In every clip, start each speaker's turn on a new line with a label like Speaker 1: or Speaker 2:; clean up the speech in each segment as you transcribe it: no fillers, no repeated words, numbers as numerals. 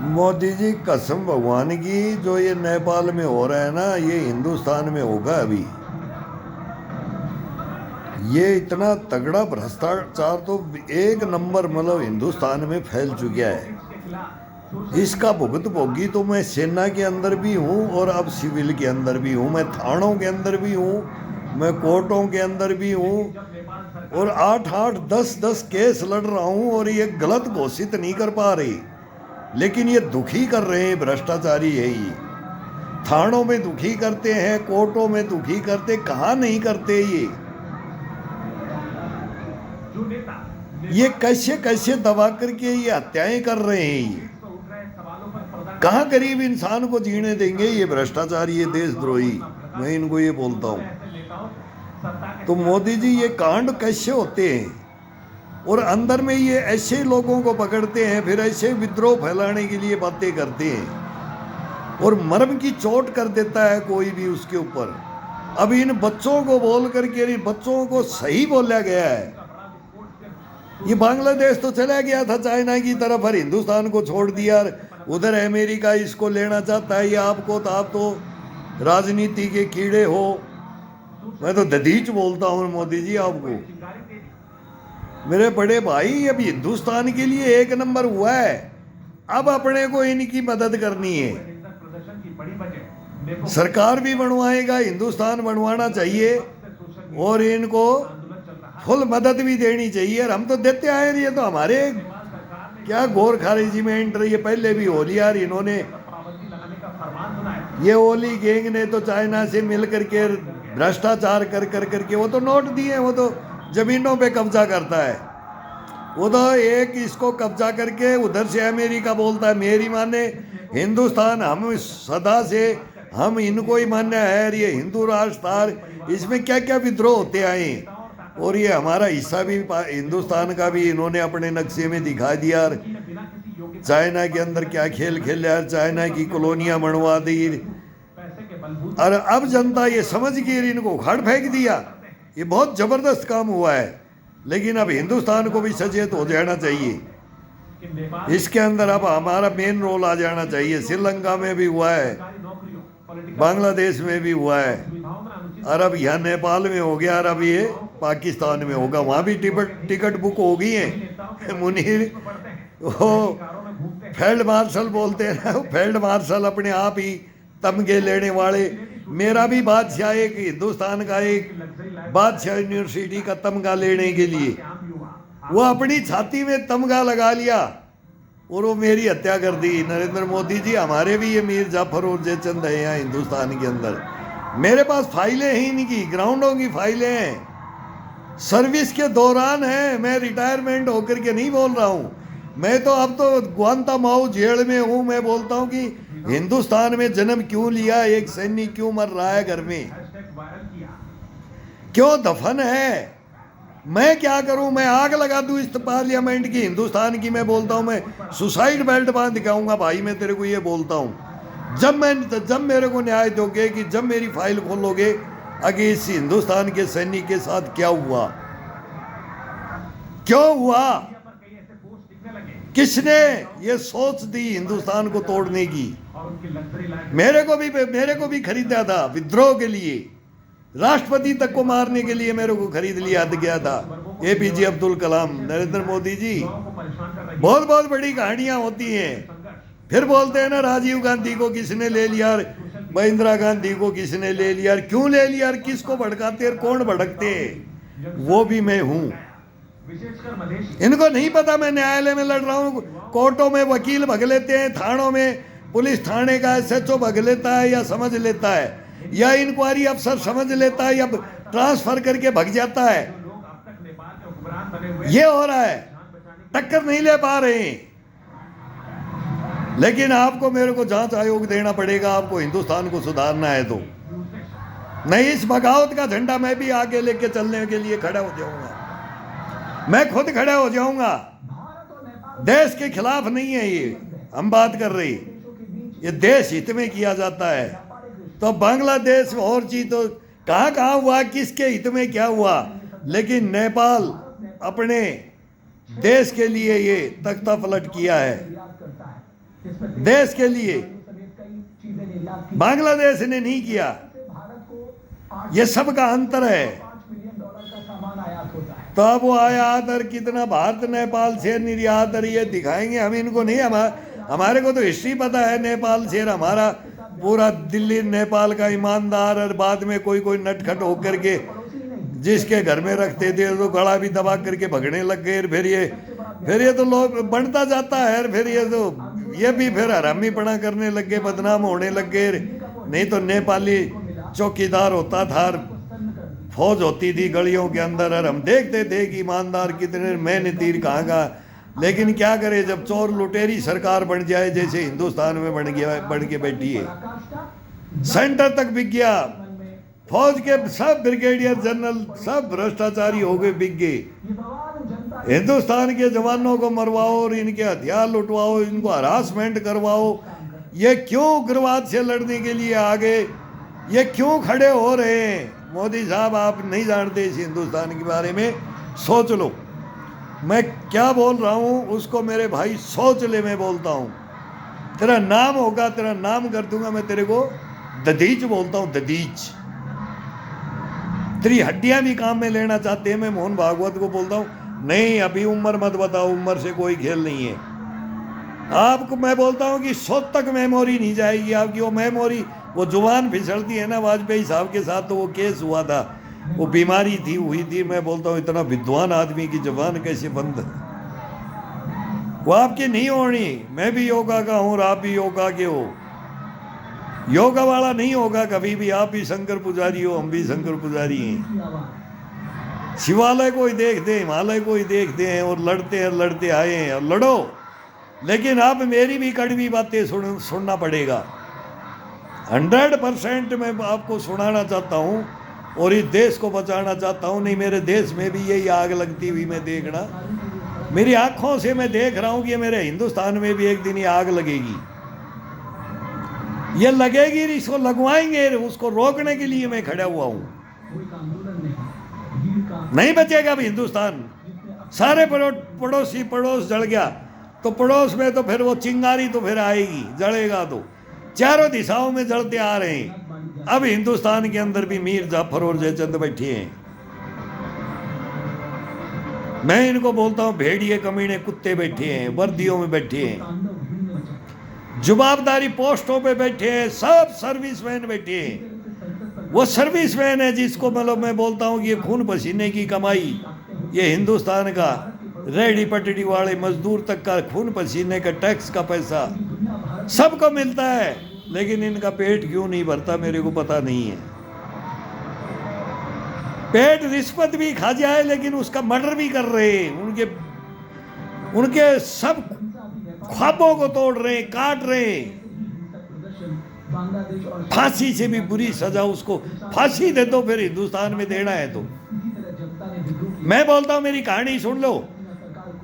Speaker 1: मोदी जी कसम भगवान की, जो ये नेपाल में हो रहा है ना, ये हिंदुस्तान में होगा अभी। ये इतना तगड़ा भ्रष्टाचार तो एक नंबर मतलब हिंदुस्तान में फैल चुका है। इसका भुगत भोगी तो मैं सेना के अंदर भी हूँ और अब सिविल के अंदर भी हूँ, मैं थानों के अंदर भी हूँ, मैं कोर्टों के अंदर भी हूँ, और 8-8 10-10 केस लड़ रहा हूँ और ये गलत घोषित नहीं कर पा रही। लेकिन ये दुखी कर रहे हैं भ्रष्टाचारी है ये। थानों में दुखी करते हैं, कोर्टों में दुखी करते, कहाँ नहीं करते ये कैसे कैसे दबा करके ये हत्याएं कर रहे हैं ये। कहाँ गरीब इंसान को जीने देंगे ये भ्रष्टाचारी, ये देशद्रोही। मैं इनको ये बोलता हूँ। तो मोदी जी ये कांड कैसे होते हैं, और अंदर में ये ऐसे लोगों को पकड़ते हैं, फिर ऐसे विद्रोह फैलाने के लिए बातें करते हैं, और मर्म की चोट कर देता है कोई भी उसके ऊपर। अब इन बच्चों को बोल करके इन बच्चों को सही बोला गया है। ये बांग्लादेश तो चला गया था चाइना की तरफ, और हिंदुस्तान को छोड़ दिया। उधर अमेरिका इसको लेना चाहता है, ये आपको तो आप तो राजनीति के कीड़े हो। मैं तो दधीच बोलता हूँ मोदी जी आपको। मेरे बड़े भाई, अब हिंदुस्तान के लिए एक नंबर हुआ है, अब अपने को इनकी मदद करनी है। सरकार भी बनवाएगा, हिंदुस्तान बनवाना चाहिए, और इनको फुल मदद भी देनी चाहिए। और हम तो देते आए, ये तो हमारे क्या गोरखा रेजिमेंट, ये पहले भी हो लिया। इन्होंने ये ओली गैंग ने तो चाइना से मिल करके भ्रष्टाचार कर कर करके वो तो नोट दिए, वो तो जमीनों पे कब्जा करता है। वो तो एक इसको कब्जा करके उधर से अमेरिका बोलता है मेरी माने हिंदुस्तान, हम सदा से हम इनको ही मान्य है, ये हिंदू राष्ट्र। इसमें क्या क्या विद्रोह होते आए, और ये हमारा हिस्सा भी हिंदुस्तान का भी इन्होंने अपने नक्शे में दिखा दिया। चाइना के अंदर क्या खेल खेल यार, चाइना की कॉलोनियां बनवा दी, और अब जनता ये समझ गई, इनको उखाड़ फेंक दिया। ये बहुत जबरदस्त काम हुआ है, लेकिन अब हिंदुस्तान को भी सचेत हो जाना चाहिए। इसके अंदर अब हमारा मेन रोल आ जाना चाहिए। श्रीलंका में भी हुआ है, बांग्लादेश में भी हुआ है, और अब यहाँ नेपाल में हो गया, और अब ये पाकिस्तान में होगा। वहाँ भी टिकट बुक हो गई है। मुनीर वो फील्ड मार्शल बोलते हैं ना, फील्ड मार्शल अपने आप ही तमगे लेने वाले। मेरा भी बादशाह, एक हिंदुस्तान का एक बादशाह यूनिवर्सिटी का तमगा लेने के लिए वो अपनी छाती में तमगा लगा लिया, और वो मेरी हत्या कर दी। नरेंद्र मोदी जी, हमारे भी ये मीर जाफर और जयचंद है यहाँ हिंदुस्तान के अंदर। मेरे पास फाइलें हैं इनकी, ग्राउंडों की फाइलें हैं, सर्विस के दौरान है। मैं रिटायरमेंट होकर के नहीं बोल रहा हूँ, मैं तो अब तो ग्वांतानामो जेल में हूँ। मैं बोलता हूँ कि हिंदुस्तान में जन्म क्यों लिया, एक सैनिक क्यों मर रहा है घर में, क्यों दफन है। मैं क्या करूं, मैं आग लगा दूं इस पार्लियामेंट की, हिंदुस्तान की। मैं बोलता हूं मैं सुसाइड बेल्ट बांध के आऊंगा भाई, मैं तेरे को ये बोलता हूं। जब मेरे को न्याय दोगे, कि जब मेरी फाइल खोलोगे आगे इस हिंदुस्तान के सैनिक के साथ क्या हुआ, क्यों हुआ, किसने ये सोच दी हिंदुस्तान को तोड़ने की। मेरे को भी खरीदा था विद्रोह के लिए, राष्ट्रपति तक को मारने के लिए मेरे को खरीद लिया गया था। एपीजे अब्दुल कलाम। नरेंद्र मोदी जी, बहुत बहुत बड़ी कहानियां होती हैं। फिर बोलते हैं ना राजीव गांधी को किसने ले लिया, इंदिरा गांधी को किसने ले लिया, क्यों ले लिया, किसको भड़काते और कौन भड़कते, वो भी मैं हूं। इनको नहीं पता मैं न्यायालय में लड़ रहा हूं, कोर्टों में वकील भग लेते हैं, थानों में पुलिस थाने का एसएचओ भग लेता है या समझ लेता है, या इंक्वायरी अफसर समझ लेता है, या ट्रांसफर करके भग जाता है। ये हो रहा है, टक्कर नहीं ले पा रहे हैं। लेकिन आपको मेरे को जांच आयोग देना पड़ेगा, आपको हिंदुस्तान को सुधारना है तो। नहीं, इस बगावत का झंडा मैं भी आगे लेके चलने के लिए खड़ा हो जाऊंगा, मैं खुद खड़ा हो जाऊंगा। देश के खिलाफ नहीं है ये हम बात कर रही, ये देश हित में किया जाता है। तो बांग्लादेश और चीज तो कहाँ कहाँ हुआ, किसके हित में क्या हुआ, लेकिन नेपाल अपने देश के लिए ये तख्ता पलट किया है। देश के लिए। बांग्लादेश ने नहीं किया। ये सब का अंतर है। तो अब वो आयात और कितना भारत नेपाल शेर निर्यात और ये दिखाएंगे हम इनको नहीं। हमारे को तो हिस्ट्री पता है। नेपाल शेर हमारा पूरा दिल्ली नेपाल का ईमानदार, और बाद में कोई कोई नटखट होकर के जिसके घर में रखते थे तो गला भी दबा करके भगने लग गए। फिर ये तो लोग बढ़ता जाता है। फिर ये भी फिर हरामीपना करने लग गए, बदनाम होने लग गए। नहीं तो नेपाली चौकीदार होता था, फौज होती थी गलियों के अंदर, और हम देखते थे कि ईमानदार कितने मैंने तीर कहाँ का। लेकिन क्या करे, जब चोर लुटेरी सरकार बन जाए जैसे हिंदुस्तान में बन के बैठी है, सेंटर तक बिक गया, फौज के सब ब्रिगेडियर जनरल सब भ्रष्टाचारी हो गए, बिक गए। हिंदुस्तान के जवानों को मरवाओ और इनके हथियार लुटवाओ, इनको हरासमेंट करवाओ। ये क्यों उग्रवाद से लड़ने के लिए आ गए? ये क्यों खड़े हो रहे हैं? मोदी साहब, आप नहीं जानते इस हिंदुस्तान के बारे में, सोच लो। मैं क्या बोल रहा हूँ उसको मेरे भाई सोच ले। मैं बोलता हूँ, तेरा नाम होगा, तेरा नाम कर दूंगा मैं तेरे को, ददीच बोलता हूँ, ददीच। तेरी हड्डियां भी काम में लेना चाहते हैं। मैं मोहन भागवत को बोलता हूँ, नहीं अभी उम्र मत बताओ, उम्र से कोई खेल नहीं है। आपको मैं बोलता हूँ कि 100 तक मेमोरी नहीं जाएगी आपकी। वो मेमोरी, वो जुबान फिसलती है ना वाजपेयी साहब के साथ, तो वो केस हुआ था, वो बीमारी थी हुई थी। मैं बोलता हूँ इतना विद्वान आदमी की जुबान कैसे बंद, वो आपकी नहीं होनी। मैं भी योगा का हूँ और आप भी योगा के हो। योगा वाला नहीं होगा कभी भी। आप भी शंकर पुजारी हो, हम भी शंकर पुजारी हैं। शिवालय को ही देखते हैं, हिमालय को ही देखते हैं, और लड़ते आए हैं, और लड़ो। लेकिन आप मेरी भी कड़वी बातें सुनना पड़ेगा। 100% मैं आपको सुनाना चाहता हूँ और इस देश को बचाना चाहता हूँ। नहीं, मेरे देश में भी यही आग लगती हुई मैं देखना, मेरी आंखों से मैं देख रहा हूँ कि मेरे हिंदुस्तान में भी एक दिन ये आग लगेगी। ये लगेगी, इसको लगवाएंगे, उसको रोकने के लिए मैं खड़ा हुआ हूँ। नहीं बचेगा भी हिंदुस्तान। सारे पड़ोस जल गया, तो पड़ोस में तो फिर वो चिंगारी तो फिर आएगी, जलेगा तो। चारों दिशाओं में जलते आ रहे हैं। अब हिंदुस्तान के अंदर भी मीर जाफर और जयचंद बैठे हैं। मैं इनको बोलता हूँ भेड़िए कमीने कुत्ते बैठे हैं, वर्दियों में बैठे हैं, जवाबदारी पोस्टों पे बैठे हैं, सब सर्विसमैन बैठे हैं। वो सर्विसमैन है जिसको मतलब मैं बोलता हूँ कि ये खून पसीने की कमाई, ये हिंदुस्तान का रेहड़ी पटड़ी वाले मजदूर तक का खून पसीने का टैक्स का पैसा सबको मिलता है। लेकिन इनका पेट क्यों नहीं भरता मेरे को पता नहीं है। पेट रिश्वत भी खा जाए लेकिन उसका मर्डर भी कर रहे हैं। उनके सब ख्वाबों को तोड़ रहे हैं, काट रहे हैं। फांसी से भी बुरी सजा, उसको फांसी दे दो फिर हिंदुस्तान में देना है तो। मैं बोलता हूं मेरी कहानी सुन लो,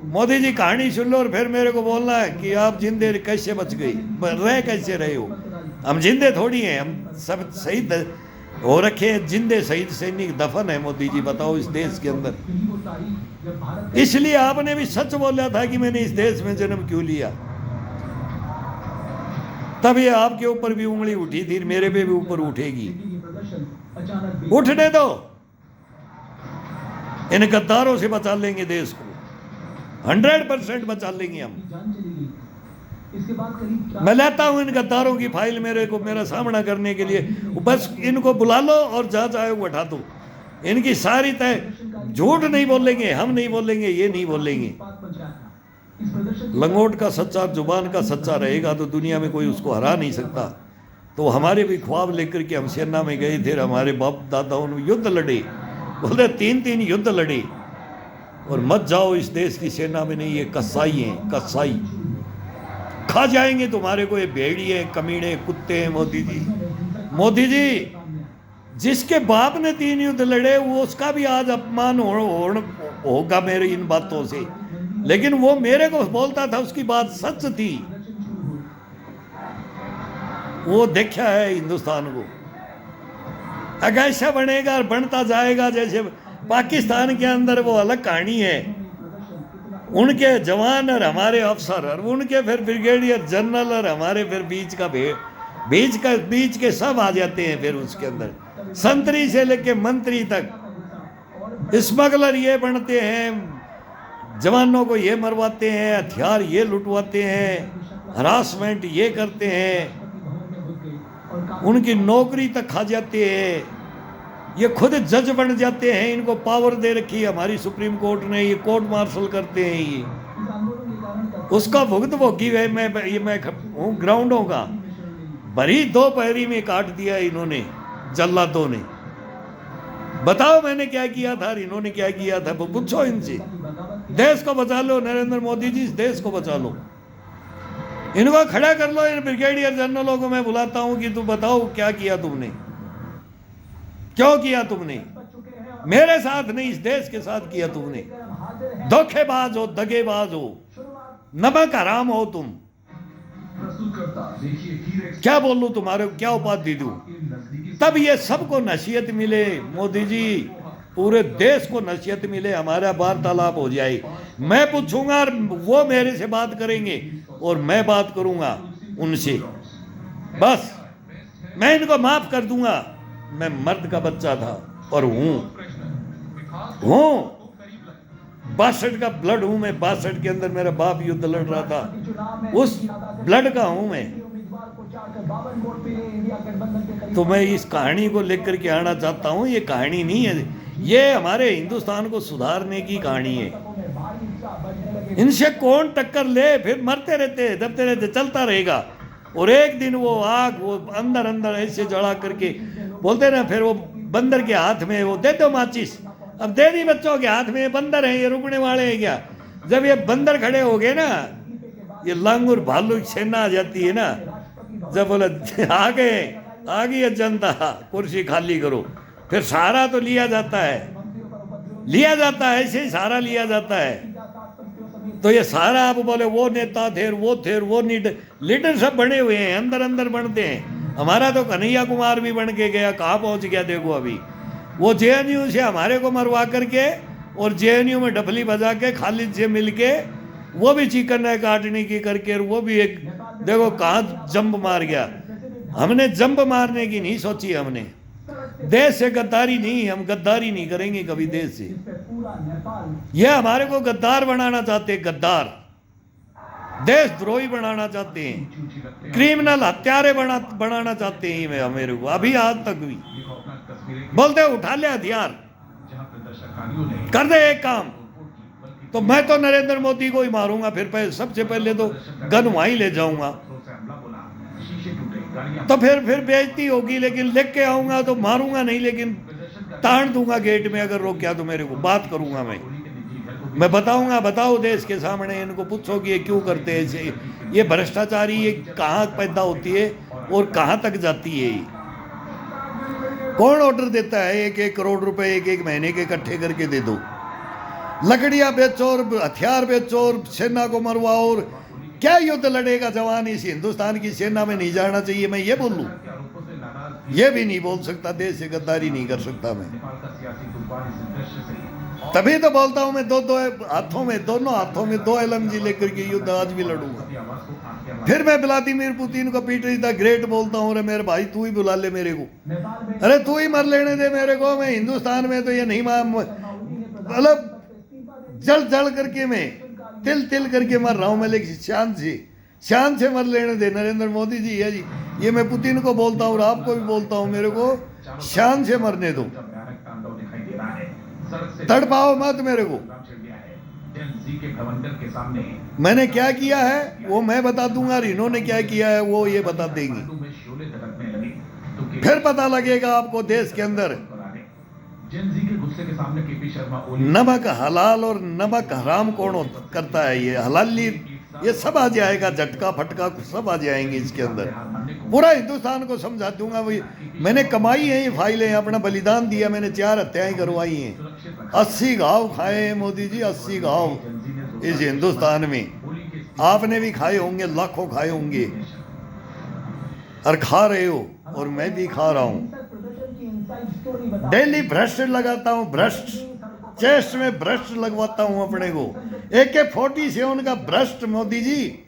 Speaker 1: मोदी जी कहानी सुन लो, और फिर मेरे को बोलना है कि आप जिंदे कैसे बच गई, रह कैसे रहे हो। हम जिंदे थोड़ी हैं, हम सब शहीद हो रखे हैं। जिंदे शहीद सैनिक दफन है मोदी जी, बताओ इस देश के अंदर। इसलिए आपने भी सच बोला था कि मैंने इस देश में जन्म क्यों लिया। तब ये आपके ऊपर भी उंगली उठी थी, मेरे पे भी ऊपर उठेगी। उठने दो, इन गद्दारों से बचा लेंगे देश को, 100% बचा लेंगे हम। मैं लेता हूं इन गद्दारों की फाइल मेरा सामना करने के लिए। बस इनको बुला लो और जहां चाहे वो उठा दो। इनकी सारी तय, झूठ नहीं बोलेंगे, हम नहीं बोलेंगे, ये नहीं बोलेंगे। लंगोट का सच्चा, जुबान का सच्चा रहेगा तो दुनिया में कोई उसको हरा नहीं सकता। तो हमारे भी ख्वाब लेकर के हम सेना में गए थे, हमारे बाप दादाओं ने युद्ध लड़े, बोलते 3 युद्ध लड़े। और मत जाओ इस देश की सेना में, नहीं, ये कसाई हैं, कसाई खा जाएंगे तुम्हारे को, ये भेड़िए कमीने कुत्ते हैं। मोदी जी जिसके बाप ने 3 युद्ध लड़े वो उसका भी आज अपमान होगा मेरे इन बातों से। लेकिन वो मेरे को बोलता था, उसकी बात सच थी। वो देखा है हिंदुस्तान को, अगर ऐसा बनेगा और बनता जाएगा जैसे पाकिस्तान के अंदर, वो अलग कहानी है। उनके जवान और हमारे अफसर और उनके फिर ब्रिगेडियर जनरल और हमारे फिर बीच के सब आ जाते हैं फिर उसके अंदर, संतरी से लेके मंत्री तक। स्मगलर ये बनते हैं, जवानों को ये मरवाते हैं, हथियार ये लुटवाते हैं, हरासमेंट ये करते हैं, उनकी नौकरी तक खा जाते हैं। ये खुद जज बन जाते हैं, इनको पावर दे रखी है हमारी सुप्रीम कोर्ट ने, ये कोर्ट मार्शल करते हैं। ये उसका भुगत भोगी है। मैं हूँ ग्राउंडों का। भरी दोपहरी में काट दिया इन्होंने जल्लादों ने। बताओ मैंने क्या किया था, इन्होंने क्या किया था, वो पूछो इनसे। देश को बचा लो नरेंद्र मोदी जी, इस देश को बचा लो, इनको खड़ा कर लो। इन ब्रिगेडियर जनरलों को मैं बुलाता हूं कि तू बताओ क्या किया तुमने, क्यों किया तुमने, मेरे साथ नहीं इस देश के साथ किया तुमने। धोखेबाज हो, दगेबाज हो, नमक हराम हो तुम। क्या बोलूं तुम्हारे, क्या उपाधि दूं। तब ये सबको नसीहत मिले मोदी जी, पूरे देश को नसीहत मिले, हमारा वार्तालाप हो जाए। मैं पूछूंगा और वो मेरे से बात करेंगे और मैं बात करूंगा उनसे, बस मैं इनको माफ कर दूंगा। मैं मर्द का बच्चा था और हूं 62 का ब्लड हूं मैं। 62 के अंदर मेरा बाप युद्ध लड़ रहा था, उस ब्लड का हूं मैं। तो मैं इस कहानी को लेकर के आना चाहता हूं। ये कहानी नहीं है, ये हमारे हिंदुस्तान को सुधारने की कहानी है। इनसे कौन टक्कर ले, फिर मरते रहते, दबते रहते, चलता रहेगा। और एक दिन वो आग वो अंदर अंदर ऐसे जला करके बोलते ना, फिर वो बंदर के हाथ में वो दे दो माचिस। अब दे दी बच्चों के हाथ में, ये बंदर हैं, ये रुकने वाले हैं क्या। जब ये बंदर खड़े हो गए ना, ये लांगुर भालू सेना आ जाती है ना, जब बोला आ गई जनता, कुर्सी खाली करो, फिर सहारा तो लिया जाता है, ऐसे ही सहारा लिया जाता है। तो ये सारा आप बोले वो नेता थे, वो लीडर सब बने हुए हैं, अंदर अंदर बनते हैं। हमारा तो कन्हैया कुमार भी बन के गया, कहाँ पहुंच गया देखो अभी। वो जेएनयू से हमारे को मरवा करके और जेएनयू में डफली बजा के खालिद से मिलके वो भी चिकन है काटने की करके, वो भी एक देखो कहाँ जंप मार गया। हमने जंप मारने की नहीं सोची, हमने देश से गद्दारी नहीं, हम गद्दारी नहीं करेंगे कभी देश से। ये हमारे को गद्दार बनाना चाहते हैं, गद्दार देशद्रोही बनाना चाहते हैं, क्रिमिनल हत्यारे बनाना चाहते हैं मेरे को। अभी आज तक भी बोलते उठा ले हथियार, कर दे एक काम, तो मैं तो नरेंद्र मोदी को ही मारूंगा। फिर सबसे पहले तो गन वहीं ले जाऊंगा, तो फिर बेइज्जती होगी, लेकिन लेके के आऊंगा तो मारूंगा नहीं, लेकिन ताड़ दूंगा गेट में। अगर रोक गया तो मेरे को बात करूंगा, मैं बताऊंगा। बताओ देश के सामने, इनको पूछो कि ये क्यों करते हैं ऐसे, ये भ्रष्टाचारी ये कहाँ पैदा होती है और कहाँ तक जाती है। कौन ऑर्डर देता है 1-1 करोड़ रुपए एक महीने के इकट्ठे करके दे दो, लकड़ियां बेचो और हथियार बेचो और सेना को मरवाओ। और क्या युद्ध लड़ेगा जवान, इस हिंदुस्तान की सेना में नहीं जाना चाहिए। मैं ये बोलूं, ये भी नहीं बोल सकता, देश से गद्दारी नहीं कर सकता मैं। तभी तो बोलता हूं मैं दोनों हाथों में 2 LMG लेकर के युद्ध आज भी लड़ूंगा। फिर मैं व्लादिमीर पुतिन को पीटर द ग्रेट बोलता हूं, अरे मेरे भाई तू ही बुला ले मेरे को, अरे तू ही मर लेने दे मेरे को। मैं हिंदुस्तान में तो ये नहीं मतलब जल करके मैं तिल करके मर रहा हूं मैं, लेकिन शान से मर लेने दे नरेंद्र मोदी जी। है जी, ये मैं पुतिन को बोलता हूँ और आपको भी बोलता हूँ, मेरे को शान से मरने दो, तड़पाओ मत मेरे को। मैंने क्या किया है वो मैं बता दूंगा, और इन्होंने क्या किया है वो ये बता देंगे। फिर पता लगेगा आपको देश के अंदर नमक हलाल और नमक हराम कौन करता है। ये हलाली ये सब आ जाएगा, झटका फटका सब आ जाएंगे इसके अंदर। पूरा हिंदुस्तान को समझा दूंगा। वही मैंने कमाई है ये फाइलें, अपना बलिदान दिया, मैंने 4 हत्याएं करवाई हैं। 80 घाव खाए हैं मोदी जी, 80 घाव इस हिंदुस्तान में। आपने भी खाए होंगे, लाखों खाए होंगे और खा रहे हो, और मैं भी खा रहा हूँ। डेली भ्रष्ट लगाता हूँ, भ्रष्ट चेस्ट में भ्रष्ट लगवाता हूँ अपने को। AK-47 का भ्रष्ट मोदी जी,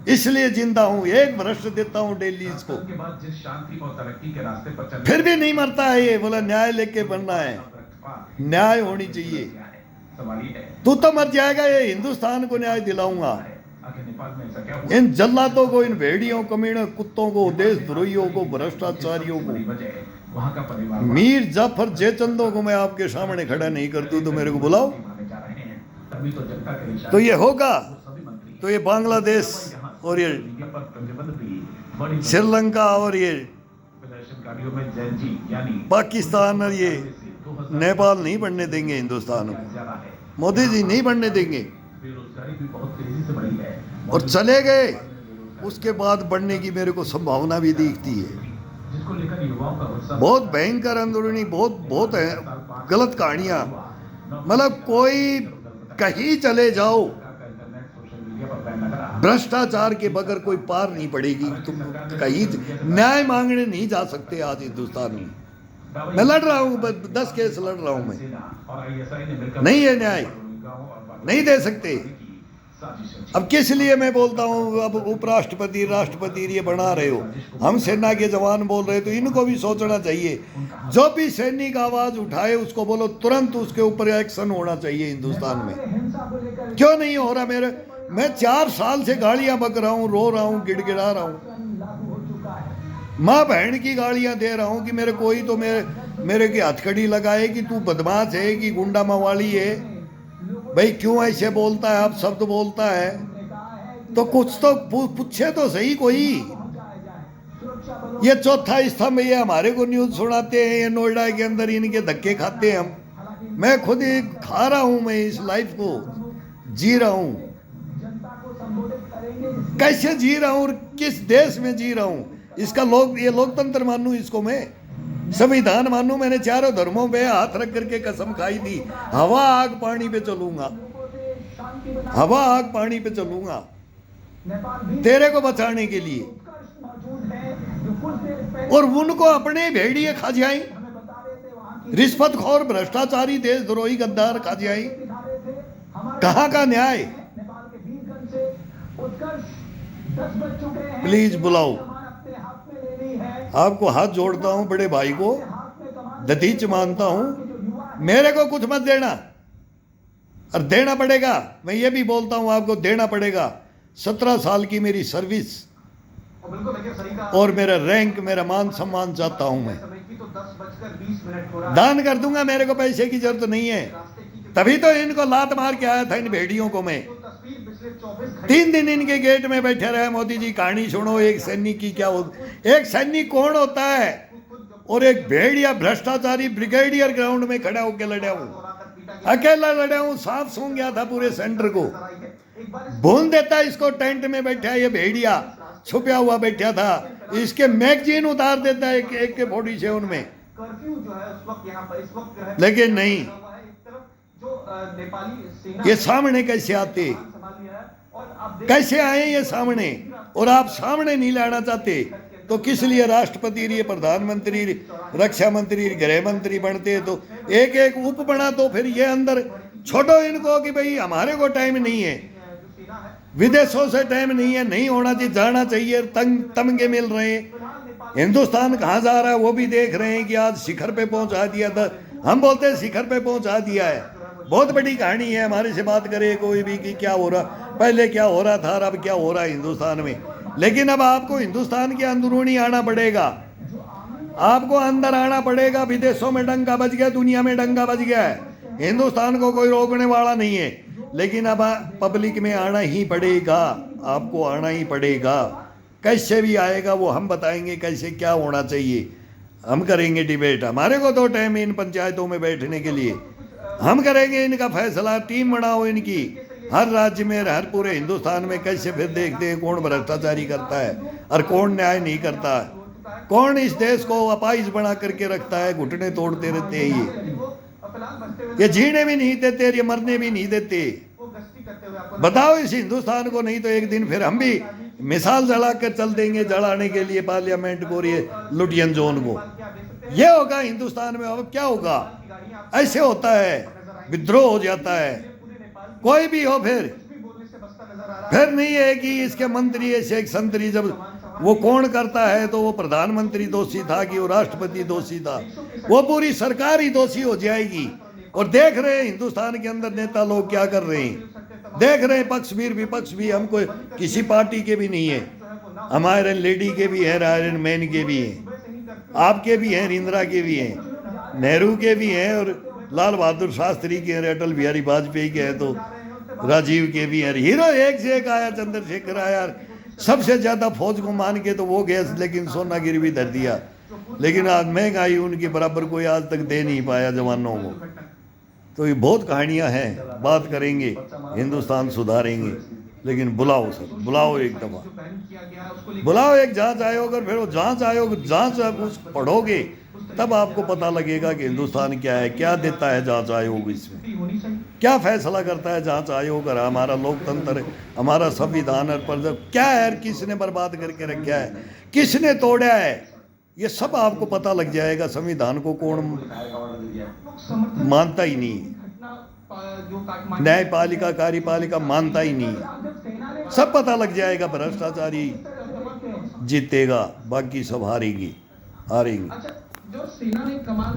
Speaker 1: इसलिए जिंदा हूं, एक भ्रष्ट देता हूं डेली इसको,
Speaker 2: के बाद जिस शांति और तरक्की के रास्ते पर चल
Speaker 1: फिर भी नहीं मरता है ये। बोला न्याय लेके बनना है, न्याय होनी चाहिए।
Speaker 2: सवाल ये है
Speaker 1: तू तो मर जाएगा, ये हिंदुस्तान को न्याय दिलाऊंगा।
Speaker 2: आखिर नेपाल में ऐसा क्या हुआ?
Speaker 1: इन जल्लादों को, इन भेड़ियों, कमीने कुत्तों को, देशद्रोहियों को, भ्रष्टाचारियों को,
Speaker 2: बड़ी वजह वहाँ का परिवार
Speaker 1: मीर जाफर जयचंदों को मैं आपके सामने खड़ा नहीं करती तो मेरे को बुलाओ।
Speaker 2: माने जा रहे हैं। तभी तो जनता के लिए
Speaker 1: तो ये होगा,
Speaker 2: सभी मंत्री
Speaker 1: तो ये बांग्लादेश और ये
Speaker 2: मीडिया पर प्रतिबंध भी बड़ी
Speaker 1: श्रीलंका और ये
Speaker 2: प्रदर्शनकारियों में जैन जी यानी
Speaker 1: पाकिस्तान और ये नेपाल नहीं बढ़ने देंगे हिंदुस्तान को।
Speaker 2: ज्यादा है।
Speaker 1: मोदी जी नहीं बढ़ने देंगे।
Speaker 2: बेरोजगारी भी बहुत तेजी से बढ़ी है
Speaker 1: और चले गए, उसके बाद बढ़ने की मेरे को संभावना भी दिखती है।
Speaker 2: जिसको लेकर युवाओं का गुस्सा
Speaker 1: बहुत भयंकर अंदरूनी, बहुत है गलत कहानियां। मतलब कोई कहीं चले जाओ,
Speaker 2: इंटरनेट सोशल मीडिया पर बैन लगा रहा
Speaker 1: भ्रष्टाचार के बगैर कोई पार नहीं पड़ेगी। तुम कहीं न्याय मांगने नहीं जा सकते आज हिंदुस्तान में। मैं लड़ रहा हूँ, 10 केस लड़ रहा हूँ मैं,
Speaker 2: और ISI ने मिलकर
Speaker 1: नहीं है न्याय, नहीं दे सकते। अब किस लिए मैं बोलता हूँ, अब उपराष्ट्रपति राष्ट्रपति ये बना रहे हो, हम सेना के जवान बोल रहे, तो इनको भी सोचना चाहिए। जो भी सैनिक आवाज उठाए उसको बोलो तुरंत उसके ऊपर एक्शन होना चाहिए हिंदुस्तान में। क्यों नहीं हो रहा? मैं 4 साल से गालियां बक रहा हूँ, रो रहा हूँ, गिड़गिड़ा रहा हूँ, माँ बहन की गालियां दे रहा हूँ कि मेरे कोई तो मेरे की हथकड़ी लगाए कि तू बदमाश है कि गुंडा मवाली है, भाई क्यों ऐसे बोलता है, आप शब्द बोलता है, तो कुछ तो पूछे तो सही कोई। ये चौथा स्तंभ, ये हमारे को न्यूज सुनाते हैं, ये नोएडा के अंदर इनके धक्के खाते हैं हम। मैं खुद ही खा रहा हूं, मैं इस लाइफ को जी रहा हूं, कैसे जी रहा हूं और किस देश में जी रहा हूं, इसका ये लोकतंत्र मानूं इसको मैं, संविधान मानूं। मैंने चारों धर्मों पे हाथ रख करके कसम खाई थी, हवा आग पानी पे चलूंगा, हवा आग पानी पे चलूंगा तेरे को बचाने के लिए। और उनको अपने भेड़िए खा जाए, रिश्वतखोर भ्रष्टाचारी देशद्रोही गद्दार खा जाए, कहां का न्याय? प्लीज बुलाओ, आपको हाथ जोड़ता हूं, बड़े भाई को दतीच मानता हूं, मेरे को कुछ मत देना, और देना पड़ेगा। मैं ये भी बोलता हूं आपको, देना पड़ेगा। 17 साल की मेरी सर्विस और मेरा रैंक, मेरा मान सम्मान चाहता हूं मैं, दान कर दूंगा, मेरे को पैसे की जरूरत नहीं है। तभी तो इनको लात मार के आया था इन भेड़ियों को मैं। 3 दिन इनके गेट में बैठे रहे। मोदी जी कहानी सुनो, एक सैनिक की क्या एक सैनिक कौन होता है, और एक भेड़िया भ्रष्टाचारी ब्रिगेडियर ग्राउंड में खड़ा होकर लड़ा हूं, अकेला लड़ा हूं, सांप सूंघ गया था पूरे सेंटर को, भून देता इसको, टेंट में बैठा ये भेड़िया छुपया हुआ बैठा था, इसके मैगजीन उतार देता है AK-47 में, लेकिन नहीं, ये सामने कैसे आते, कैसे आए ये सामने, और आप सामने नहीं लाना चाहते तो किस लिए राष्ट्रपति रही, प्रधानमंत्री, रक्षा मंत्री, गृह मंत्री बनते, तो एक उप बना, तो फिर ये अंदर छोड़ो इनको कि भाई हमारे को टाइम नहीं है, विदेशों से टाइम नहीं है, नहीं होना चाहिए, जाना चाहिए, तमगे मिल रहे हैं। हिंदुस्तान कहाँ जा रहा है वो भी देख रहे हैं कि आज शिखर पे पहुंचा दिया था, हम बोलते हैं शिखर पे पहुंचा दिया है, बहुत बड़ी कहानी है। हमारे से बात करे कोई भी कि क्या हो रहा, पहले क्या हो रहा था और अब क्या हो रहा है हिंदुस्तान में। लेकिन अब आपको हिंदुस्तान के अंदरूनी आना पड़ेगा, आपको अंदर आना पड़ेगा। विदेशों में डंका बज गया, दुनिया में डंका बज गया है, हिंदुस्तान को कोई रोकने वाला नहीं है। लेकिन अब पब्लिक में आना ही पड़ेगा, आपको आना ही पड़ेगा। कैसे भी आएगा वो हम बताएंगे, कैसे क्या होना चाहिए, हम करेंगे डिबेट। हमारे को तो टाइम इन पंचायतों में बैठने के लिए, हम करेंगे इनका फैसला। टीम बनाओ इनकी, हर राज्य में, हर पूरे हिंदुस्तान में, कैसे फिर देखते हैं कौन भ्रष्टाचारी करता है और कौन न्याय नहीं करता है, कौन इस देश को अपाइज बना करके रखता है, घुटने तोड़ते रहते हैं, ये जीने भी नहीं देते, ये मरने भी नहीं देते। बताओ इस हिंदुस्तान को, नहीं तो एक दिन फिर हम भी मिसाल जला कर चल देंगे, जलाने के लिए पार्लियामेंट को, ये लुटियन जोन को। ये होगा हिंदुस्तान में। अब क्या होगा? ऐसे होता है, विद्रोह हो जाता है, कोई भी हो फिर
Speaker 2: भी बोलने से बचता नजर आ रहा
Speaker 1: फिर नहीं है कि इसके मंत्री है शेख संतरी, जब वो कौन करता है तो वो प्रधानमंत्री दोषी था कि वो राष्ट्रपति दोषी था, वो पूरी सरकार ही दोषी हो जाएगी। और देख रहे हैं हिंदुस्तान के अंदर नेता लोग क्या कर रहे हैं, देख रहे हैं पक्ष भी विपक्ष भी, हमको किसी पार्टी के भी नहीं है, हम आयरन लेडी के भी हैं, आयरन मैन के भी हैं, आपके भी हैं, इंदिरा के भी हैं, नेहरू के भी हैं, और लाल बहादुर शास्त्री के हैं, अटल बिहारी वाजपेयी के हैं, तो राजीव के भी हैं। हीरो एक से एक आया, चंद्रशेखर आया, सबसे ज्यादा फौज को मान के तो वो गए, लेकिन सोना गिरवी धर दिया। लेकिन आज महंगाई उनकी बराबर कोई आज तक दे नहीं पाया जवानों को। तो ये बहुत कहानियां हैं, बात करेंगे, हिंदुस्तान सुधारेंगे, लेकिन बुलाओ सर, बुलाओ एक दफा, बुलाओ एक जांच आयोग, और फिर वो जांच आयोग जांच कुछ पढ़ोगे तब आपको पता लगेगा कि हिंदुस्तान क्या है, क्या देता है जांच आयोग, इसमें क्या फैसला करता है जांच आयोग, और हमारा लोकतंत्र, हमारा संविधान पर क्या है, किसने बर्बाद करके रखा है, किसने तोड़ा है, ये सब आपको पता लग जाएगा। संविधान को कौन मानता ही नहीं, न्यायपालिका कार्यपालिका मानता ही नहीं, सब पता लग जाएगा। भ्रष्टाचारी जीतेगा, बाकी सब हारेंगे।
Speaker 2: जो सेना ने कमान